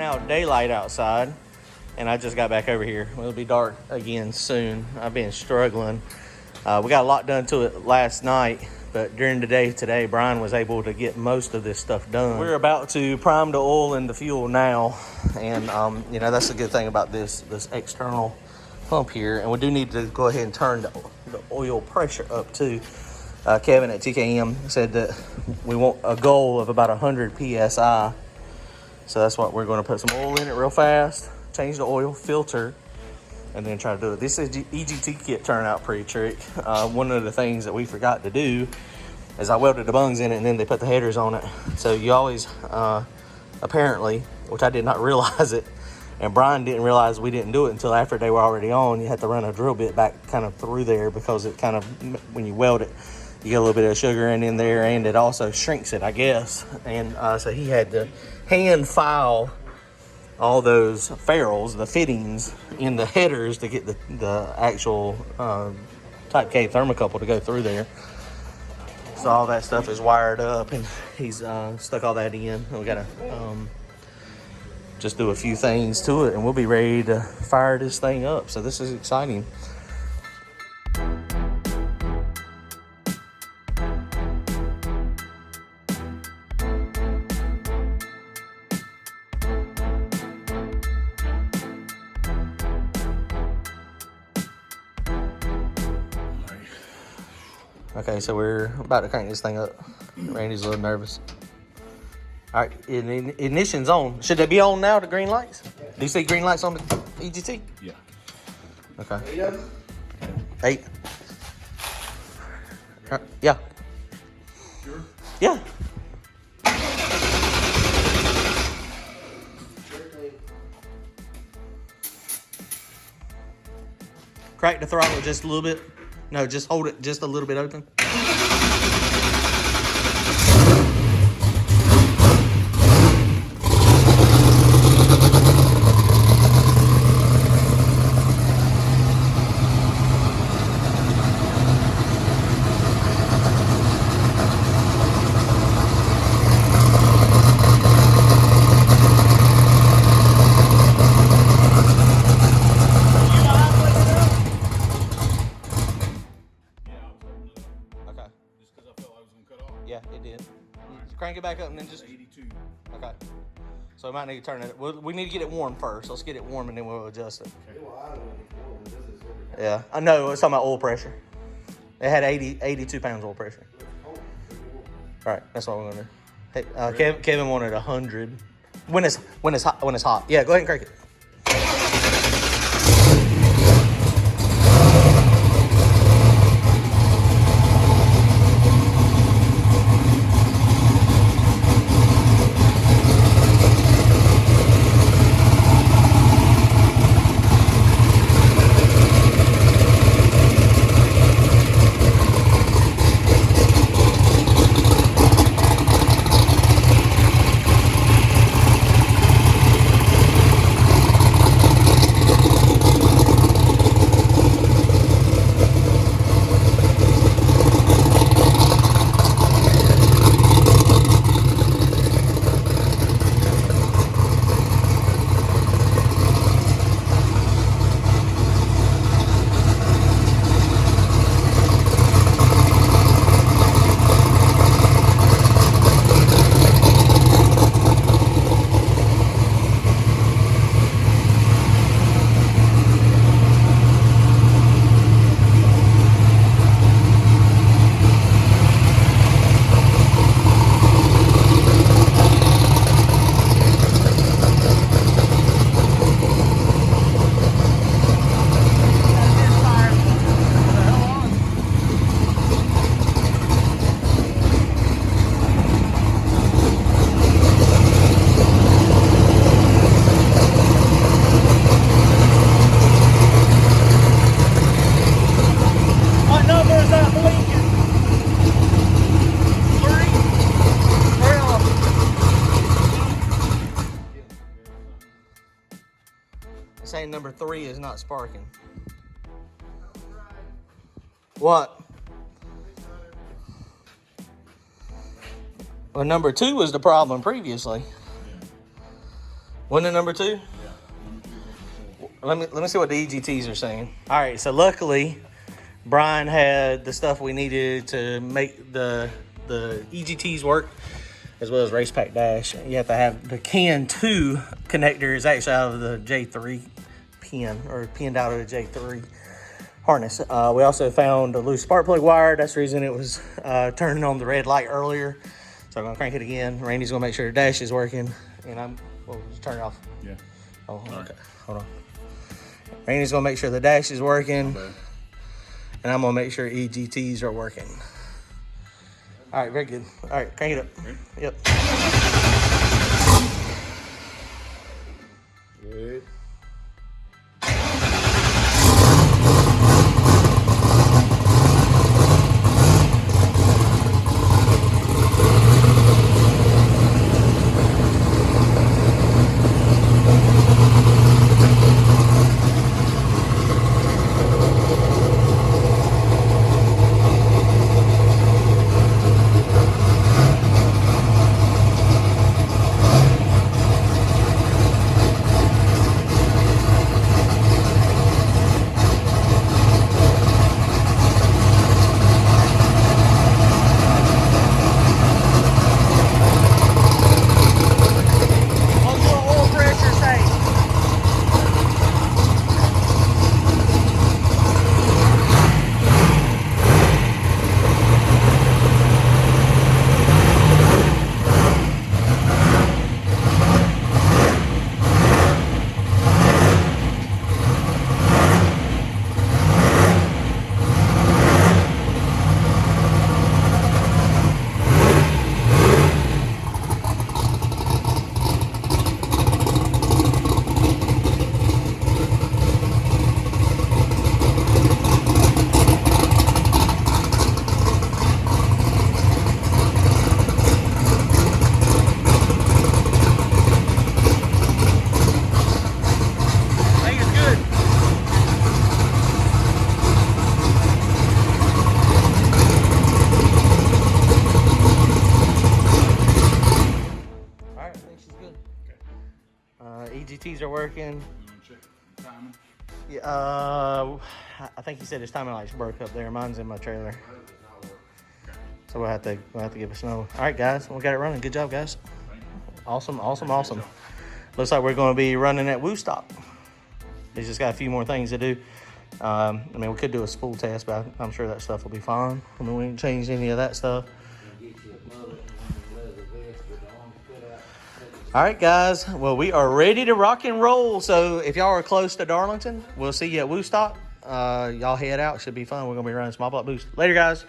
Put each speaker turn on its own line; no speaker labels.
now daylight outside, and I just got back over here. It'll be dark again soon. I've been struggling. We got a lot done to it last night, but during the day today, Brian was able to get most of this stuff done. We're about to prime the oil and the fuel now, and you know, that's the good thing about this external pump here. And we do need to go ahead and turn the oil pressure up too. Kevin at TKM said that we want a goal of about 100 psi. So that's what we're going to put some oil in it real fast, change the oil filter, and then try to do it. This EGT kit turned out pretty trick. One of the things that we forgot to do is I welded the bungs in it and then they put the headers on it. So you always, apparently, which I did not realize it, and Brian didn't realize we didn't do it until after they were already on. You had to run a drill bit back kind of through there because it kind of, when you weld it, you get a little bit of sugar in there, and it also shrinks it, I guess. And so he had to hand file all those ferrules, the fittings, in the headers to get the actual Type K thermocouple to go through there. So all that stuff is wired up, and he's stuck all that in. We gotta just do a few things to it, and we'll be ready to fire this thing up. So this is exciting. Okay, so we're about to crank this thing up. Randy's a little nervous. All right, ignition's on. Should they be on now, the green lights? Do you see green lights on the EGT?
Yeah.
Okay. 8. Yeah.
Sure?
Yeah. Crack the throttle just a little bit. No, just hold it just a little bit open. Yeah, it did. Crank it back up and then just
82.
Okay. So we might need to turn it. We need to get it warm first. Let's get it warm and then we'll adjust it. Yeah, I know. It's talking about oil pressure. It had 82 pounds oil pressure. All right, that's what we're gonna do. Hey, Kevin wanted 100. When it's hot. Yeah, go ahead and crank it. Saying number 3 is not sparking. What? Well, number 2 was the problem previously. Wasn't it number 2?
Yeah.
Let me see what the EGTs are saying. All right, so luckily, Brian had the stuff we needed to make the EGTs work, as well as race pack dash. You have to have the CAN 2 connector is actually out of the J3 pin, or pinned out of the J3 harness. We also found a loose spark plug wire. That's the reason it was turning on the red light earlier. So I'm gonna crank it again. Randy's gonna make sure the dash is working, and we'll just turn it off.
Yeah.
Oh, okay.
Right.
Hold on. Randy's gonna make sure the dash is working, and I'm gonna make sure EGTs are working. All right, very good. All right, crank it up.
Ready?
Yep.
Good.
What's your oil pressure say? I think it's good. All right, I think she's good. EGTs are working.
You want to check the timing?
Yeah, I think he said his timing lights broke up there. Mine's in my trailer, so we'll have to give us snow. All right, guys, we got it running. Good job, guys.
Thank you.
Awesome. Looks like we're going to be running at Wooostock. He's just got a few more things to do. I mean, we could do a spool test, but I'm sure that stuff will be fine. I mean, we didn't change any of that stuff. All right, guys. Well, we are ready to rock and roll. So if y'all are close to Darlington, we'll see you at Wooostock. Y'all head out. Should be fun. We're going to be running small block boost. Later, guys.